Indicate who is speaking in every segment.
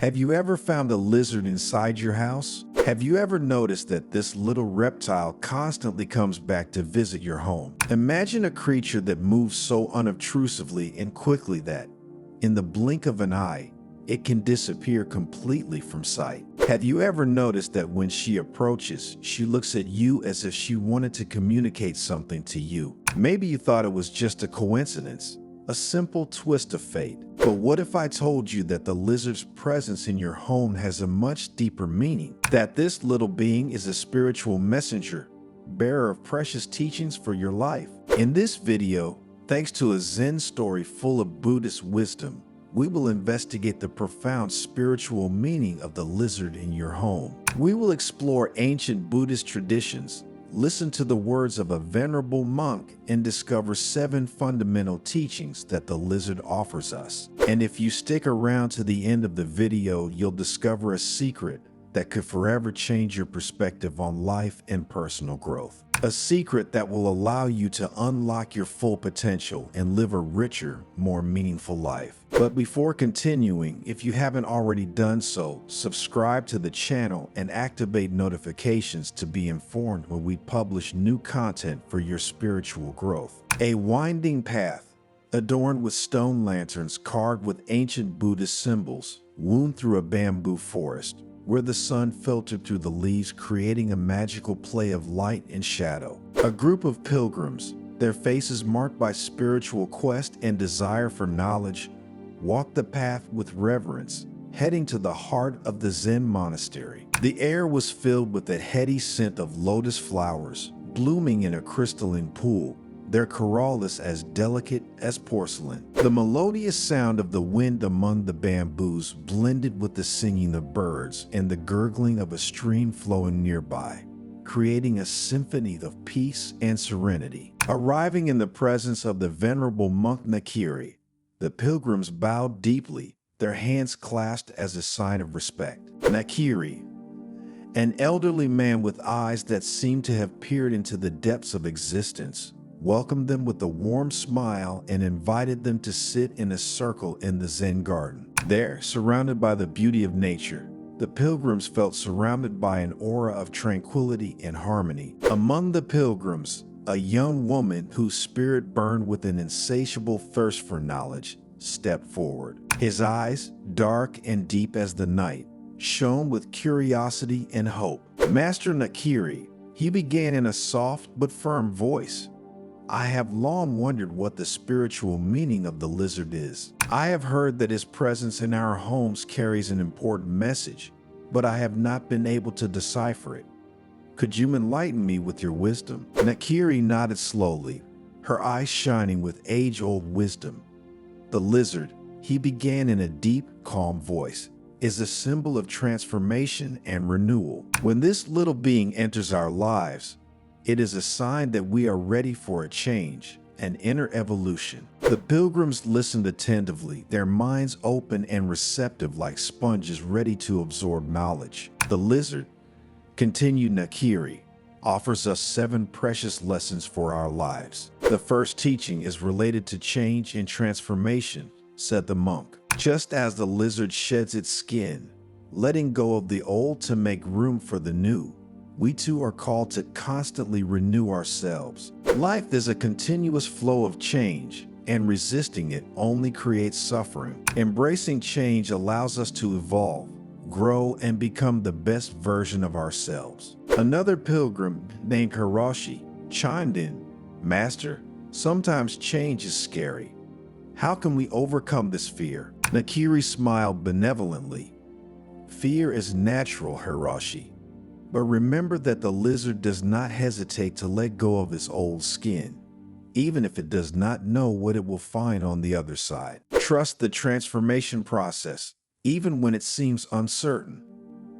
Speaker 1: Have you ever found a lizard inside your house? Have you ever noticed that this little reptile constantly comes back to visit your home? Imagine a creature that moves so unobtrusively and quickly that, in the blink of an eye, it can disappear completely from sight. Have you ever noticed that when she approaches, she looks at you as if she wanted to communicate something to you? Maybe you thought it was just a coincidence, a simple twist of fate. But what if I told you that the lizard's presence in your home has a much deeper meaning? That this little being is a spiritual messenger, bearer of precious teachings for your life. In this video, thanks to a Zen story full of Buddhist wisdom, we will investigate the profound spiritual meaning of the lizard in your home. We will explore ancient Buddhist traditions, listen to the words of a venerable monk, and discover 7 fundamental teachings that the lizard offers us. And if you stick around to the end of the video, you'll discover a secret that could forever change your perspective on life and personal growth. A secret that will allow you to unlock your full potential and live a richer, more meaningful life. But before continuing, if you haven't already done so, subscribe to the channel and activate notifications to be informed when we publish new content for your spiritual growth. A winding path, adorned with stone lanterns carved with ancient Buddhist symbols, wound through a bamboo forest, where the sun filtered through the leaves, creating a magical play of light and shadow. A group of pilgrims, their faces marked by spiritual quest and desire for knowledge, walked the path with reverence, heading to the heart of the Zen monastery. The air was filled with the heady scent of lotus flowers, blooming in a crystalline pool, their corollas as delicate as porcelain. The melodious sound of the wind among the bamboos blended with the singing of birds and the gurgling of a stream flowing nearby, creating a symphony of peace and serenity. Arriving in the presence of the venerable monk Nakìri, the pilgrims bowed deeply, their hands clasped as a sign of respect. Nakìri, an elderly man with eyes that seemed to have peered into the depths of existence, welcomed them with a warm smile and invited them to sit in a circle in the Zen garden. There, surrounded by the beauty of nature, the pilgrims felt surrounded by an aura of tranquility and harmony. Among the pilgrims, a young woman whose spirit burned with an insatiable thirst for knowledge stepped forward. His eyes, dark and deep as the night, shone with curiosity and hope. Master Nakìri, he began in a soft but firm voice, I have long wondered what the spiritual meaning of the lizard is. I have heard that his presence in our homes carries an important message, but I have not been able to decipher it. Could you enlighten me with your wisdom? Nakìri nodded slowly, her eyes shining with age-old wisdom. The lizard, he began in a deep, calm voice, is a symbol of transformation and renewal. When this little being enters our lives, it is a sign that we are ready for a change, an inner evolution. The pilgrims listened attentively, their minds open and receptive like sponges ready to absorb knowledge. The lizard, continued Nakìri, offers us 7 precious lessons for our lives. The first teaching is related to change and transformation, said the monk. Just as the lizard sheds its skin, letting go of the old to make room for the new, we too are called to constantly renew ourselves. Life is a continuous flow of change, and resisting it only creates suffering. Embracing change allows us to evolve, grow, and become the best version of ourselves. Another pilgrim named Hiroshi chimed in, Master, sometimes change is scary. How can we overcome this fear? Nakìri smiled benevolently. Fear is natural, Hiroshi. But remember that the lizard does not hesitate to let go of its old skin, even if it does not know what it will find on the other side. Trust the transformation process, even when it seems uncertain.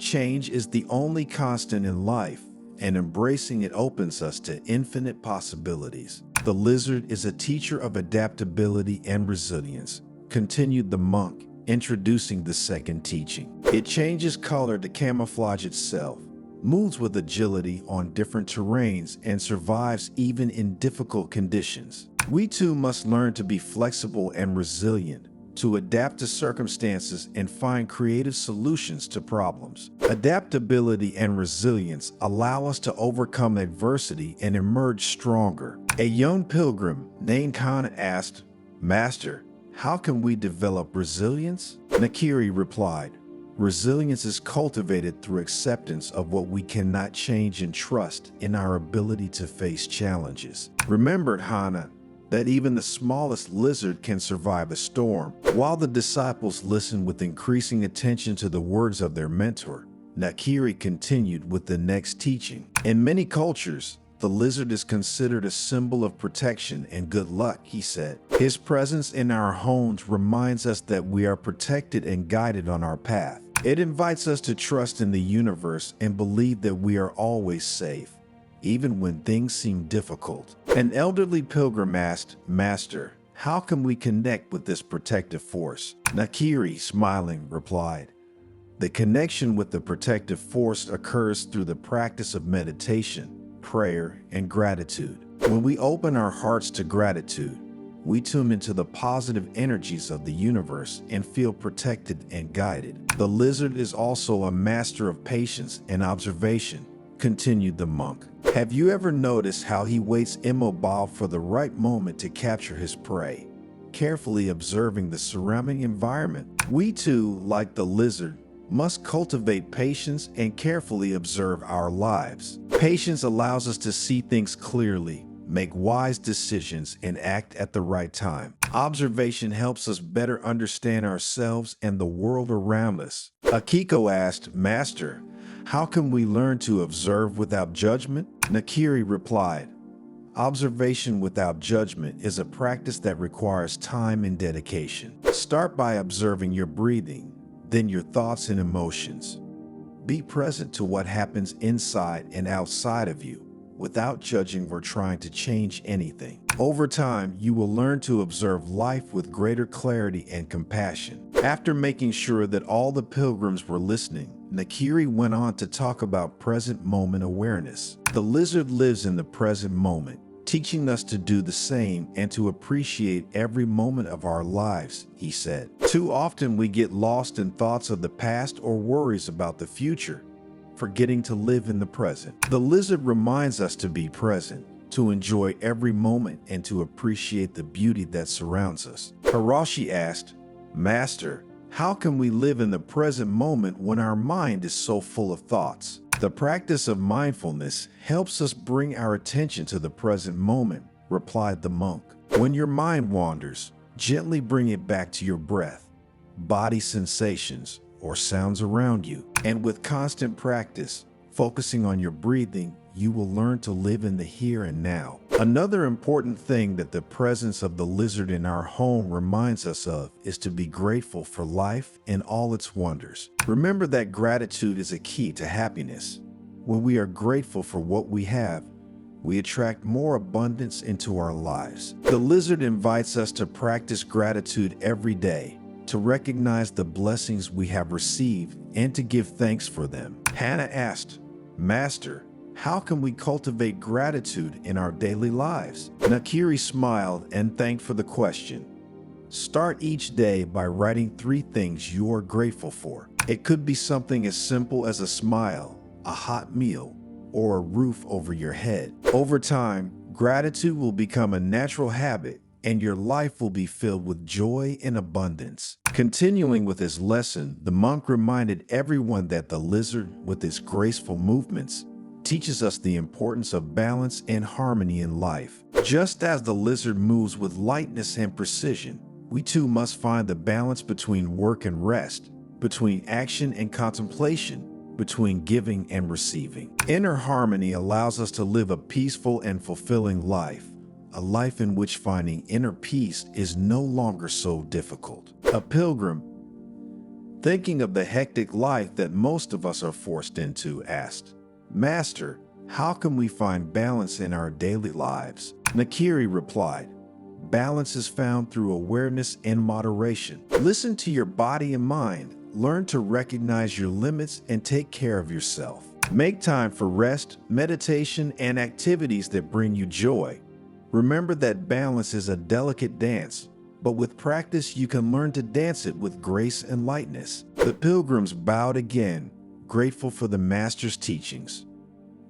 Speaker 1: Change is the only constant in life, and embracing it opens us to infinite possibilities. The lizard is a teacher of adaptability and resilience, continued the monk, introducing the second teaching. It changes color to camouflage itself, moves with agility on different terrains, and survives even in difficult conditions. We too must learn to be flexible and resilient, to adapt to circumstances and find creative solutions to problems. Adaptability and resilience allow us to overcome adversity and emerge stronger. A young pilgrim named Hana asked, "Master, how can we develop resilience?" Nakìri replied, "Resilience is cultivated through acceptance of what we cannot change and trust in our ability to face challenges." Remembered Hana that even the smallest lizard can survive a storm. While the disciples listened with increasing attention to the words of their mentor, Nakìri continued with the next teaching. In many cultures, the lizard is considered a symbol of protection and good luck, he said. His presence in our homes reminds us that we are protected and guided on our path. It invites us to trust in the universe and believe that we are always safe, even when things seem difficult. An elderly pilgrim asked, "Master, how can we connect with this protective force?" Nakìri, smiling, replied, "The connection with the protective force occurs through the practice of meditation, prayer, and gratitude. When we open our hearts to gratitude, we tune into the positive energies of the universe and feel protected and guided." The lizard is also a master of patience and observation, continued the monk. Have you ever noticed how he waits immobile for the right moment to capture his prey, carefully observing the surrounding environment? We too, like the lizard, must cultivate patience and carefully observe our lives. Patience allows us to see things clearly, make wise decisions, and act at the right time. Observation helps us better understand ourselves and the world around us. Akiko asked, "Master, how can we learn to observe without judgment?" Nakìri replied, "Observation without judgment is a practice that requires time and dedication. Start by observing your breathing, then your thoughts and emotions. Be present to what happens inside and outside of you, without judging or trying to change anything. Over time, you will learn to observe life with greater clarity and compassion." After making sure that all the pilgrims were listening, Nakìri went on to talk about present moment awareness. The lizard lives in the present moment, teaching us to do the same and to appreciate every moment of our lives, he said. Too often we get lost in thoughts of the past or worries about the future, forgetting to live in the present. The lizard reminds us to be present, to enjoy every moment, and to appreciate the beauty that surrounds us. Hiroshi asked, "Master, how can we live in the present moment when our mind is so full of thoughts?" The practice of mindfulness helps us bring our attention to the present moment, replied the monk. When your mind wanders, gently bring it back to your breath, body sensations, or sounds around you. And with constant practice, focusing on your breathing, you will learn to live in the here and now. Another important thing that the presence of the lizard in our home reminds us of is to be grateful for life and all its wonders. Remember that gratitude is a key to happiness. When we are grateful for what we have, we attract more abundance into our lives. The lizard invites us to practice gratitude every day, to recognize the blessings we have received and to give thanks for them. Hana asked, "Master, how can we cultivate gratitude in our daily lives?" Nakìri smiled and thanked for the question. Start each day by writing 3 things you are grateful for. It could be something as simple as a smile, a hot meal, or a roof over your head. Over time, gratitude will become a natural habit, and your life will be filled with joy and abundance. Continuing with his lesson, the monk reminded everyone that the lizard, with its graceful movements, teaches us the importance of balance and harmony in life. Just as the lizard moves with lightness and precision, we too must find the balance between work and rest, between action and contemplation, between giving and receiving. Inner harmony allows us to live a peaceful and fulfilling life, a life in which finding inner peace is no longer so difficult. A pilgrim, thinking of the hectic life that most of us are forced into, asked, "Master, how can we find balance in our daily lives?" Nakìri replied, "Balance is found through awareness and moderation. Listen to your body and mind, learn to recognize your limits, and take care of yourself. Make time for rest, meditation, and activities that bring you joy. Remember that balance is a delicate dance, but with practice you can learn to dance it with grace and lightness. The pilgrims bowed again, grateful for the master's teachings.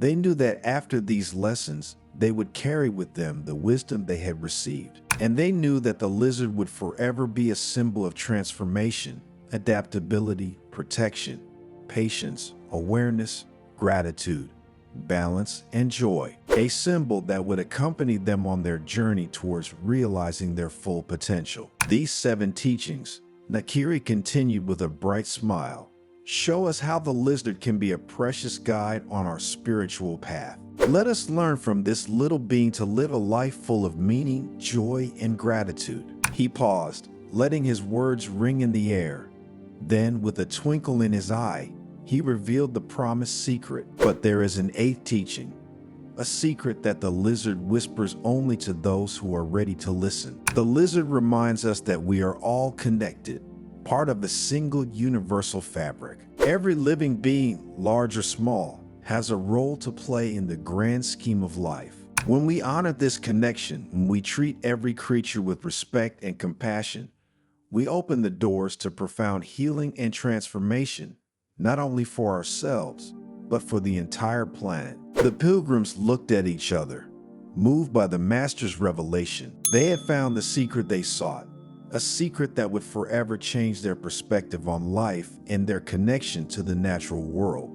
Speaker 1: They knew that after these lessons, they would carry with them the wisdom they had received. And they knew that the lizard would forever be a symbol of transformation, adaptability, protection, patience, awareness, gratitude, balance, and joy. A symbol that would accompany them on their journey towards realizing their full potential. These 7 teachings, Nakìri continued with a bright smile, show us how the lizard can be a precious guide on our spiritual path. Let us learn from this little being to live a life full of meaning, joy, and gratitude. He paused, letting his words ring in the air. Then, with a twinkle in his eye, he revealed the promised secret. But there is an 8th teaching, a secret that the lizard whispers only to those who are ready to listen. The lizard reminds us that we are all connected, part of a single universal fabric. Every living being, large or small, has a role to play in the grand scheme of life. When we honor this connection, when we treat every creature with respect and compassion, we open the doors to profound healing and transformation, not only for ourselves, but for the entire planet. The pilgrims looked at each other, moved by the master's revelation. They had found the secret they sought, a secret that would forever change their perspective on life and their connection to the natural world.